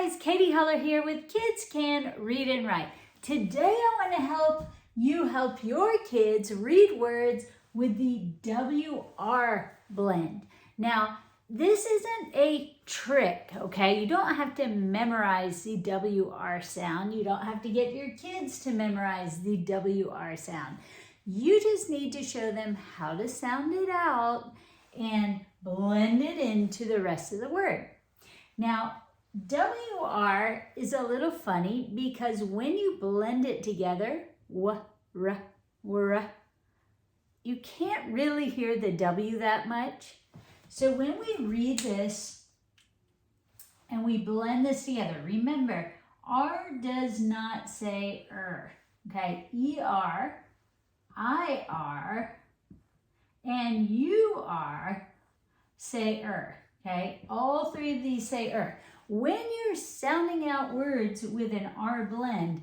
guys, Katy Huller here with Kids Can Read and Write. Today I want to help you help your kids read words with the WR blend. Now, this isn't a trick, okay? You don't have to memorize the WR sound. You don't have to get your kids to memorize the WR sound. You just need to show them how to sound it out and blend it into the rest of the word. Now, WR is a little funny because when you blend it together, you can't really hear the W that much. So when we read this and we blend this together, remember, R does not say okay? ER, IR, and UR say okay? All three of these say When you're sounding out words with an R blend,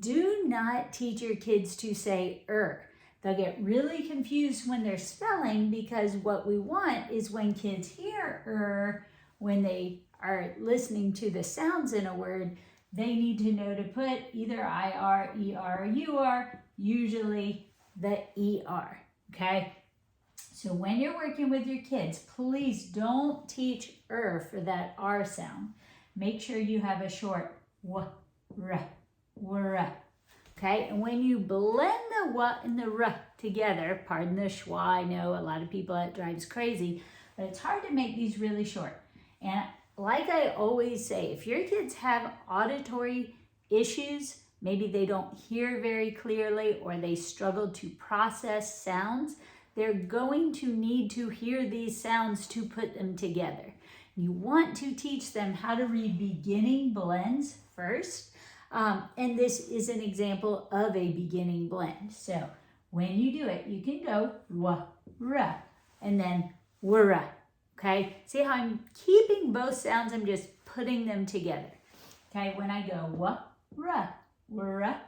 do not teach your kids to say They'll get really confused when they're spelling because what we want is when kids hear when they are listening to the sounds in a word, they need to know to put either IR, ER, or UR, usually the ER, okay? So when you're working with your kids, please don't teach for that R sound. Make sure you have a short okay? And when you blend the W and the R together, pardon the schwa, I know a lot of people that drives crazy, but it's hard to make these really short. And like I always say, if your kids have auditory issues, maybe they don't hear very clearly or they struggle to process sounds, they're going to need to hear these sounds to put them together. You want to teach them how to read beginning blends first. And this is an example of a beginning blend. So when you do it, you can go w-r and then w-r. Okay? See how I'm keeping both sounds? I'm just putting them together. Okay? When I go w-r, w-r,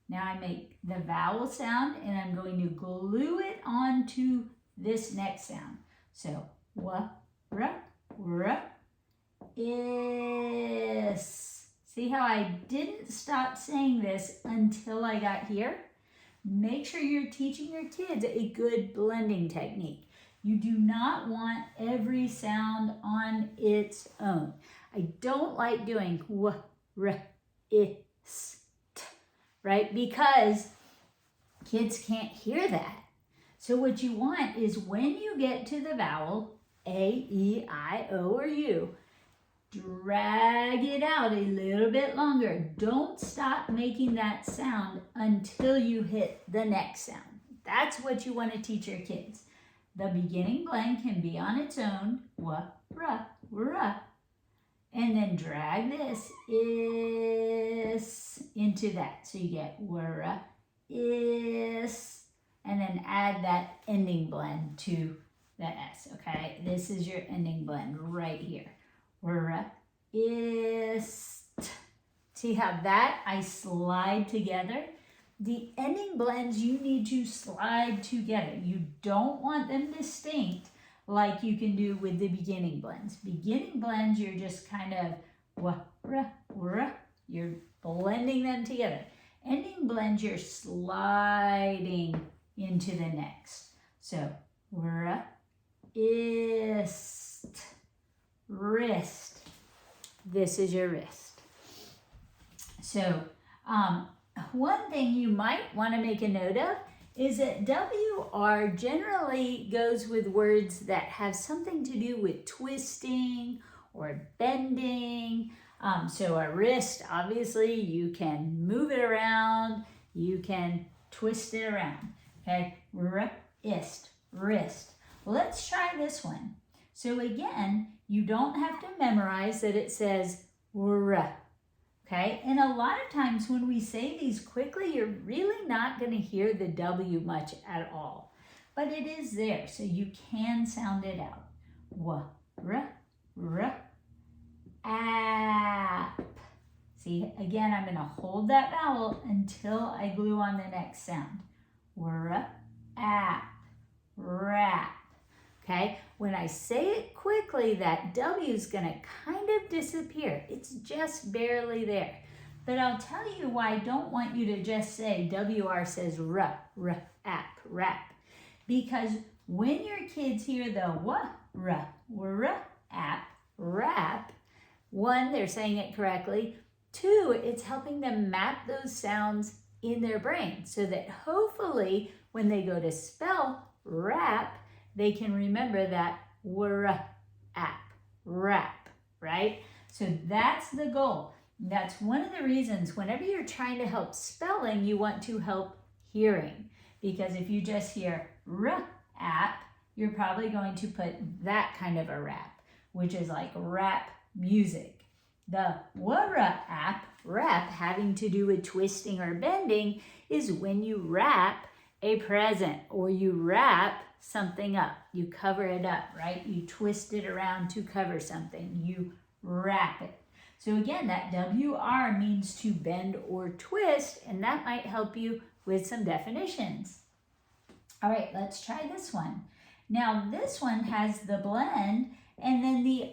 now I make the vowel sound and I'm going to glue it onto this next sound. So w-r, w-r, is. See how I didn't stop saying this until I got here? Make sure you're teaching your kids a good blending technique. You do not want every sound on its own. I don't like doing w, r, is, t, right? Because kids can't hear that. So what you want is when you get to the vowel A, E, I, O, or U, drag it out a little bit longer. Don't stop making that sound until you hit the next sound. That's what you want to teach your kids. The beginning blend can be on its own, w-r, and then drag this is into that. So you get w-r, is, and then add that ending blend to the S, okay? This is your ending blend right here. Is. See how that I slide together? The ending blends you need to slide together. You don't want them distinct like you can do with the beginning blends. Beginning blends, you're just kind of you're blending them together. Ending blends, you're sliding into the next. So is. Wrist. This is your wrist. So one thing you might want to make a note of is that WR generally goes with words that have something to do with twisting or bending. So a wrist, obviously, you can move it around. You can twist it around. Okay, wrist, wrist. Let's try this one. So again, you don't have to memorize that it says r, okay? And a lot of times when we say these quickly, you're really not going to hear the W much at all. But it is there, so you can sound it out. R, app. See, again, I'm going to hold that vowel until I glue on the next sound. R, app, wrap. Okay, when I say it quickly, that W is going to kind of disappear. It's just barely there. But I'll tell you why I don't want you to just say WR says app, rap. Because when your kids hear the app, rap, one, they're saying it correctly. Two, it's helping them map those sounds in their brain so that hopefully when they go to spell rap, they can remember that app, rap, right? So that's the goal. That's one of the reasons whenever you're trying to help spelling, you want to help hearing. Because if you just hear app, you're probably going to put that kind of a rap, which is like rap music. The app, rap, having to do with twisting or bending, is when you wrap a present or you wrap something up. You cover it up, right? You twist it around to cover something. You wrap it. So again, that WR means to bend or twist, and that might help you with some definitions. All right, let's try this one. Now this one has the blend and then the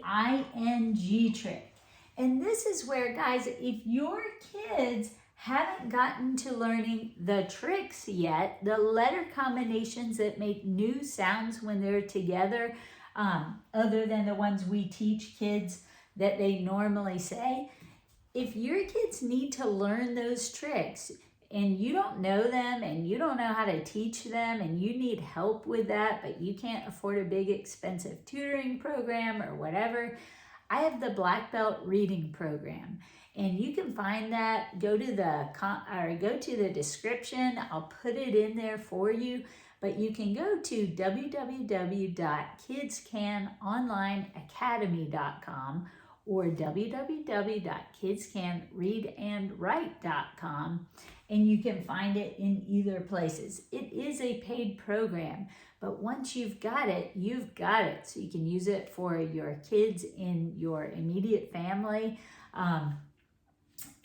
ing trick. And this is where, guys, if your kids haven't gotten to learning the tricks yet, the letter combinations that make new sounds when they're together, other than the ones we teach kids that they normally say, if your kids need to learn those tricks and you don't know them and you don't know how to teach them and you need help with that, but you can't afford a big expensive tutoring program or whatever, I have the Black Belt Reading Program. And you can find that, go to the description. I'll put it in there for you. But you can go to www.kidscanonlineacademy.com or www.kidscanreadandwrite.com, and you can find it in either places. It is a paid program, but once you've got it, you've got it. So you can use it for your kids in your immediate family.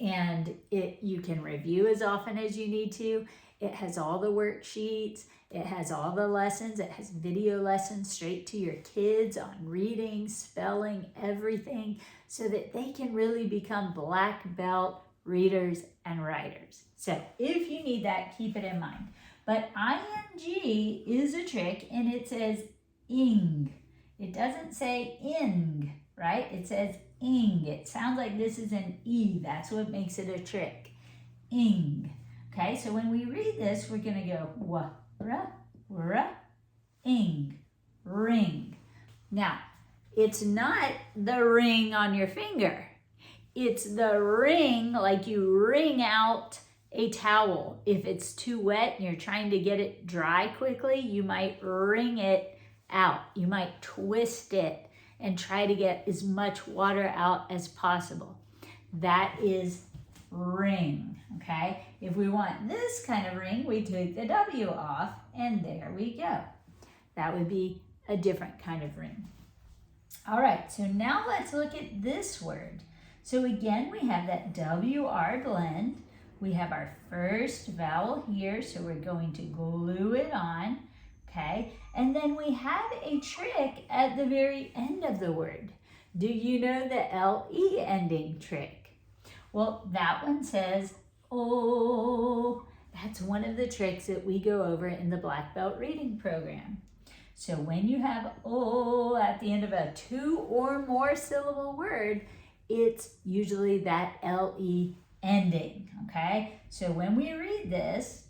And you can review as often as you need to. It has all the worksheets. It has all the lessons. It has video lessons straight to your kids on reading, spelling, everything, so that they can really become black belt readers and writers. So if you need that, keep it in mind. But ing is a trick, and it says ing. It doesn't say ing, right? It says ing. It sounds like this is an E. That's what makes it a trick. Ing. Okay, so when we read this, we're going to go ing, ring. Now, it's not the ring on your finger. It's the ring, like you wring out a towel. If it's too wet and you're trying to get it dry quickly, you might wring it out. You might twist it and try to get as much water out as possible. That is ring, okay? If we want this kind of ring, we take the W off, and there we go. That would be a different kind of ring. All right, so now let's look at this word. So again, we have that WR blend. We have our first vowel here, so we're going to glue it on, okay? And then we have a trick at the very end of the word. Do you know the LE ending trick? Well, that one says, oh. That's one of the tricks that we go over in the Black Belt Reading Program. So when you have oh at the end of a 2 or more syllable word, it's usually that LE ending, okay? So when we read this,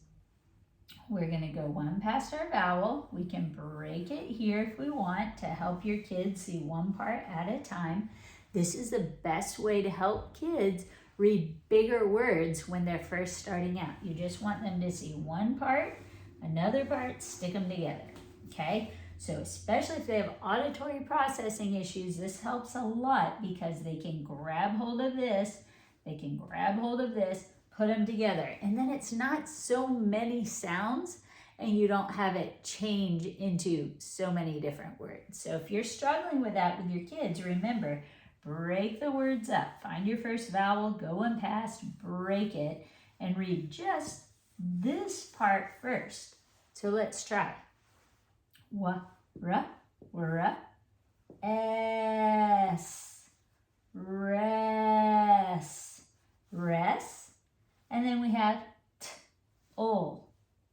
we're going to go one past our vowel. We can break it here if we want to help your kids see one part at a time. This is the best way to help kids read bigger words when they're first starting out. You just want them to see one part, another part, stick them together, okay? So especially if they have auditory processing issues, this helps a lot because they can grab hold of this, they can grab hold of this, put them together. And then it's not so many sounds and you don't have it change into so many different words. So if you're struggling with that with your kids, remember, break the words up. Find your first vowel, go one past, break it, and read just this part first. So let's try. r, s, rest, rest. And then we have t, ol,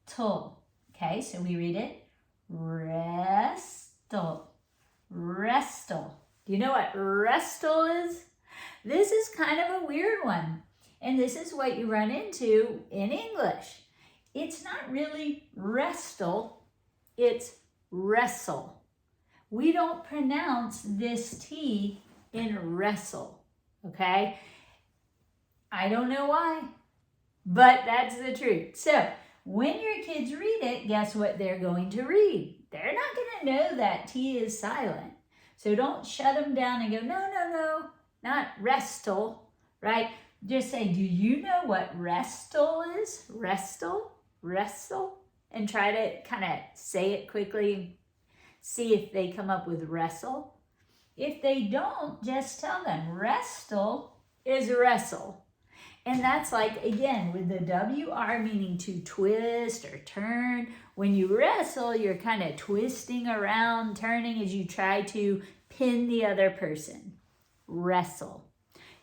tull. Okay, so we read it restle, restle. Do you know what restle is? This is kind of a weird one. And this is what you run into in English. It's not really wrestle, it's wrestle. We don't pronounce this T in wrestle, okay? I don't know why, but that's the truth. So when your kids read it, guess what they're going to read? They're not going to know that T is silent. So don't shut them down and go, no, no, no, not wrestle, right? Just say, do you know what wrestle is? Wrestle, wrestle, and try to kind of say it quickly. See if they come up with wrestle. If they don't, just tell them wrestle is wrestle. And that's like, again, with the WR meaning to twist or turn. When you wrestle, you're kind of twisting around, turning as you try to pin the other person. Wrestle.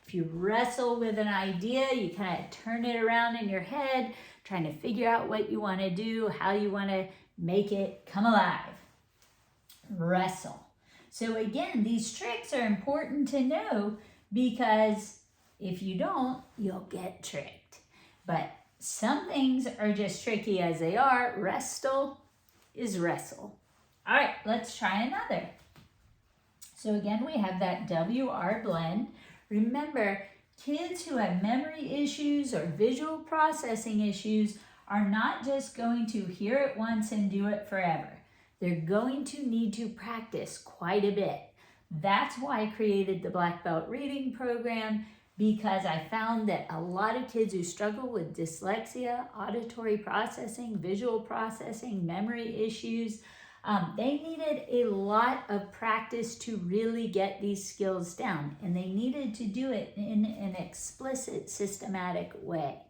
If you wrestle with an idea, you kind of turn it around in your head, trying to figure out what you want to do, how you want to make it come alive. Wrestle. So again, these tricks are important to know because if you don't, you'll get tricked. But some things are just tricky as they are. Wrestle is wrestle. All right, let's try another. So again, we have that WR blend. Remember, kids who have memory issues or visual processing issues are not just going to hear it once and do it forever. They're going to need to practice quite a bit. That's why I created the Black Belt Reading Program, because I found that a lot of kids who struggle with dyslexia, auditory processing, visual processing, memory issues, they needed a lot of practice to really get these skills down, and they needed to do it in an explicit, systematic way.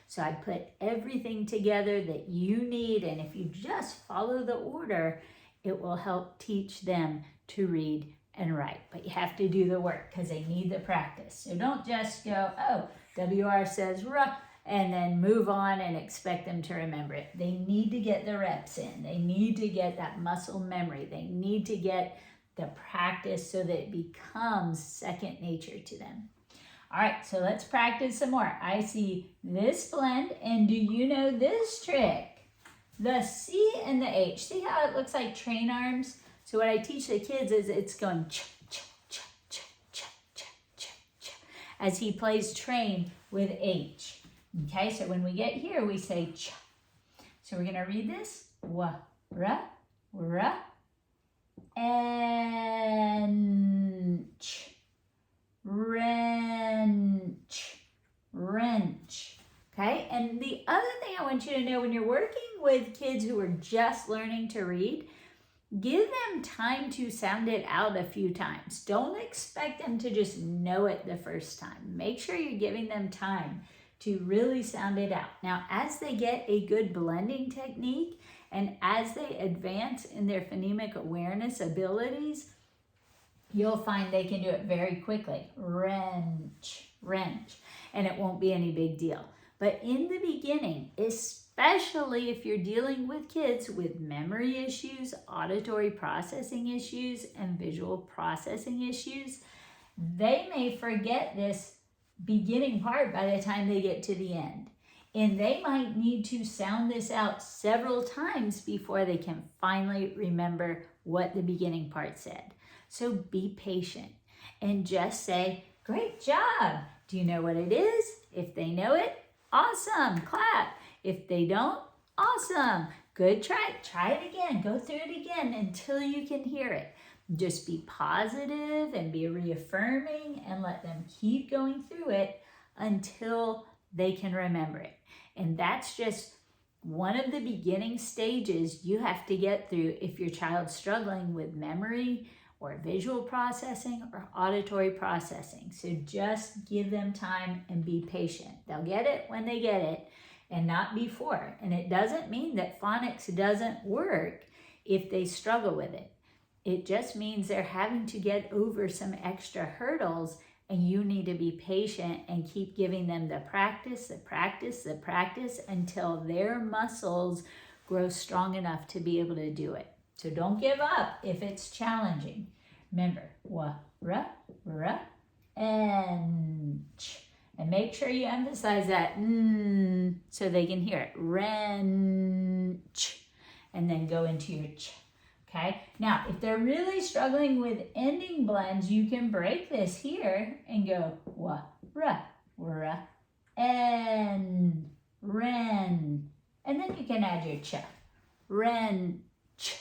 So I put everything together that you need, and if you just follow the order, it will help teach them to read and write. But you have to do the work because they need the practice. So don't just go, oh, WR says ruh, and then move on and expect them to remember it. They need to get the reps in. They need to get that muscle memory. They need to get the practice so that it becomes second nature to them. All right, so let's practice some more. I see this blend, and do you know this trick? The C and the H. See how it looks like train arms? So what I teach the kids is it's going ch, ch, ch, ch, ch, ch, ch, ch, as he plays train with H. Okay, so when we get here, we say ch. So we're going to read this. Wa, ra, and ch. Wrench, wrench. Okay, and the other thing I want you to know when you're working with kids who are just learning to read, give them time to sound it out a few times. Don't expect them to just know it the first time. Make sure you're giving them time to really sound it out. Now, as they get a good blending technique and as they advance in their phonemic awareness abilities, you'll find they can do it very quickly. Wrench, wrench. And it won't be any big deal. But in the beginning, especially if you're dealing with kids with memory issues, auditory processing issues, and visual processing issues, they may forget this beginning part by the time they get to the end. And they might need to sound this out several times before they can finally remember what the beginning part said. So be patient and just say, great job. Do you know what it is? If they know it, awesome, clap. If they don't, awesome, good try. Try it again, go through it again until you can hear it. Just be positive and be reaffirming and let them keep going through it until they can remember it. And that's just one of the beginning stages you have to get through if your child's struggling with memory or visual processing or auditory processing. So just give them time and be patient. They'll get it when they get it and not before. And it doesn't mean that phonics doesn't work if they struggle with it. It just means they're having to get over some extra hurdles, and you need to be patient and keep giving them the practice until their muscles grow strong enough to be able to do it. So don't give up if it's challenging. Remember, wa, ra, and ch. And make sure you emphasize that so they can hear it. Wrench. And then go into your ch. Okay? Now, if they're really struggling with ending blends, you can break this here and go wa, ra, en, ren. And then you can add your ch. Wrench,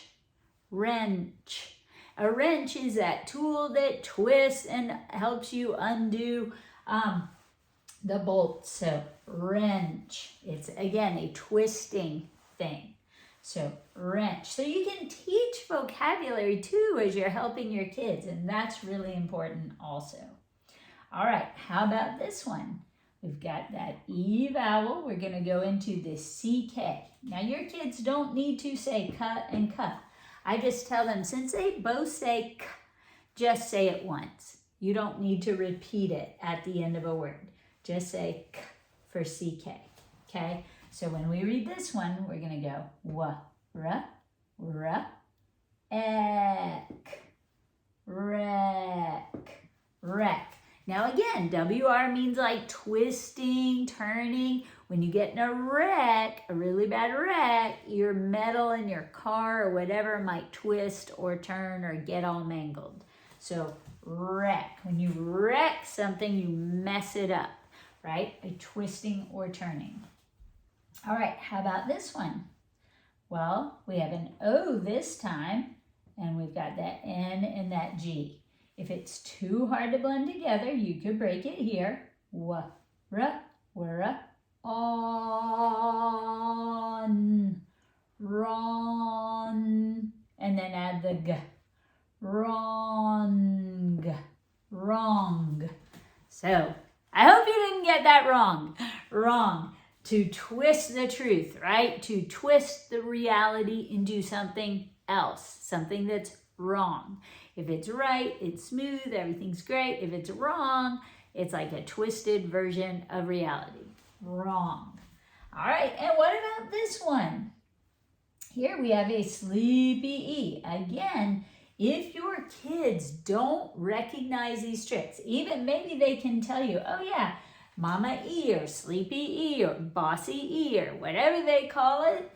wrench. A wrench is that tool that twists and helps you undo the bolts. So wrench, it's again a twisting thing. So wrench. So you can teach vocabulary too as you're helping your kids, and that's really important also. All right, how about this one? We've got that E vowel. We're going to go into the CK. Now your kids don't need to say cut and cut. I just tell them, since they both say k, just say it once. You don't need to repeat it at the end of a word. Just say k for CK, okay? So when we read this one, we're going to go wa, ek, wreck, wreck. Now again, WR means like twisting, turning. When you get in a wreck, a really bad wreck, your metal in your car or whatever might twist or turn or get all mangled. So wreck. When you wreck something, you mess it up, right? A twisting or turning. All right, how about this one? Well, we have an O this time, and we've got that N and that G. If it's too hard to blend together, you could break it here. Wa, on, ron, and then add the G. Wrong, wrong. So, I hope you didn't get that wrong. Wrong. To twist the truth, right? To twist the reality into something else, something that's wrong. If it's right, it's smooth, everything's great. If it's wrong, it's like a twisted version of reality. Wrong. All right, and what about this one? Here we have a sleepy E. Again, if your kids don't recognize these tricks, even maybe they can tell you, oh yeah, Mama E or Sleepy E or Bossy E or whatever they call it.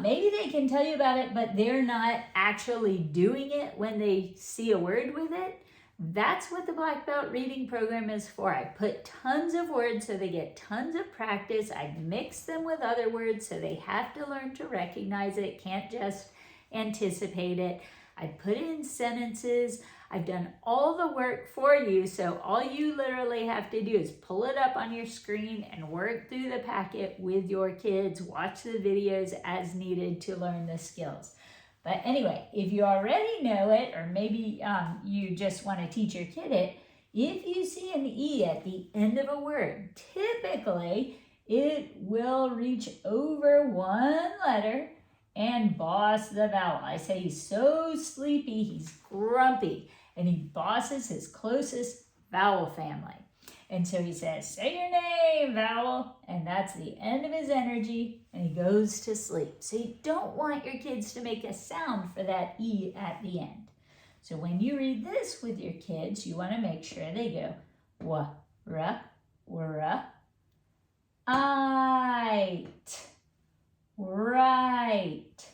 Maybe they can tell you about it, but they're not actually doing it when they see a word with it. That's what the Black Belt Reading Program is for. I put tons of words so they get tons of practice. I mix them with other words so they have to learn to recognize it, can't just anticipate it. I put it in sentences. I've done all the work for you, so all you literally have to do is pull it up on your screen and work through the packet with your kids. Watch the videos as needed to learn the skills. But anyway, if you already know it, or maybe you just want to teach your kid it, if you see an E at the end of a word, typically it will reach over one letter and boss the vowel. I say he's so sleepy, he's grumpy, and he bosses his closest vowel family. And so he says, say your name, vowel, and that's the end of his energy, and he goes to sleep. So you don't want your kids to make a sound for that E at the end. So when you read this with your kids, you want to make sure they go, wa, ra, right, right,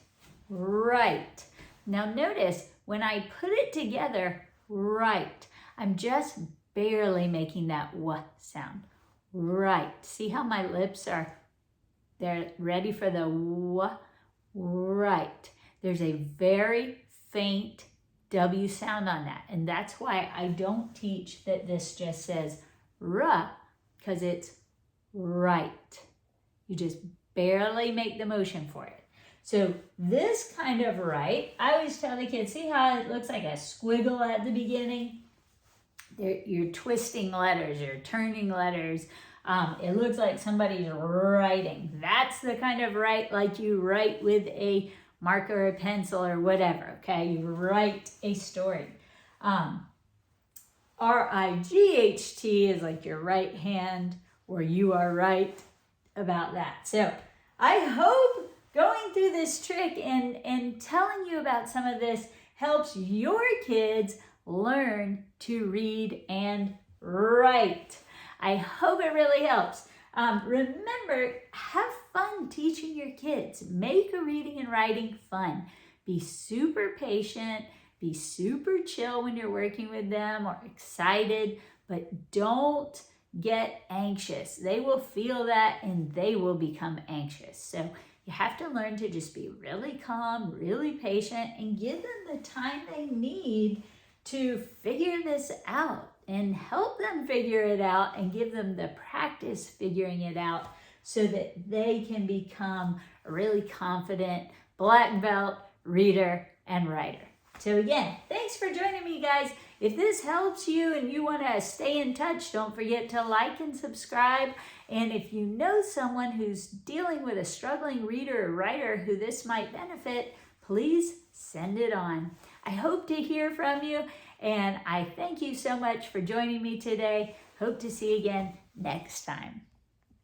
right. Now notice, when I put it together, right, I'm just barely making that w sound. Right. See how my lips are, they're ready for the w? Right. There's a very faint W sound on that. And that's why I don't teach that this just says r, because it's right. You just barely make the motion for it. So this kind of right, I always tell the kids, see how it looks like a squiggle at the beginning? You're twisting letters, you're turning letters. It looks like somebody's writing. That's the kind of right like you write with a marker or pencil or whatever, okay? You write a story. R-I-G-H-T is like your right hand, or you are right about that. So I hope going through this trick and telling you about some of this helps your kids learn to read and write. I hope it really helps. Remember, have fun teaching your kids. Make reading and writing fun. Be super patient. Be super chill when you're working with them or excited, but don't get anxious. They will feel that and they will become anxious. So you have to learn to just be really calm, really patient, and give them the time they need to figure this out and help them figure it out and give them the practice figuring it out so that they can become a really confident black belt reader and writer. So again, thanks for joining me, guys. If this helps you and you want to stay in touch, don't forget to like and subscribe. And if you know someone who's dealing with a struggling reader or writer who this might benefit, please send it on. I hope to hear from you, and I thank you so much for joining me today. Hope to see you again next time.